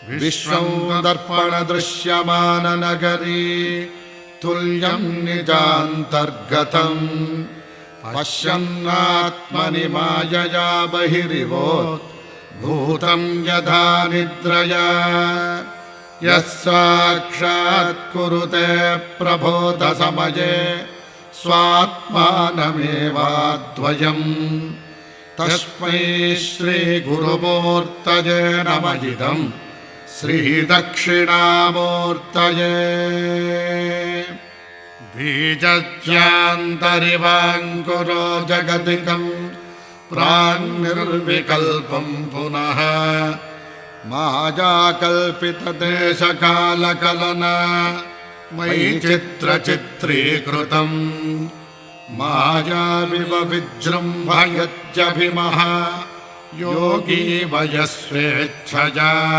विश्वं दर्पणदृश्यमाननगरी तुल्यं निजान्तर्गतम् पश्यन्नात्मनि मायया बहिरिवोद्भूतं यथा निद्रया यः साक्षात् कुरुते प्रबोधसमये स्वात्मानमेवाद्वयम् तस्मै श्रीगुरुमूर्तये नमः इदं श्रीदक्षिणामूर्तये बीजस्यान्तरिवाङ्कुरो जगदिकं प्राङ्निर्विकल्पं पुनः मायाकल्पितदेशकालकलना मयि चित्रचित्रीकृतम् मायाविव विजृम्भयत्यभिमः योगी वयस्वेच्छया।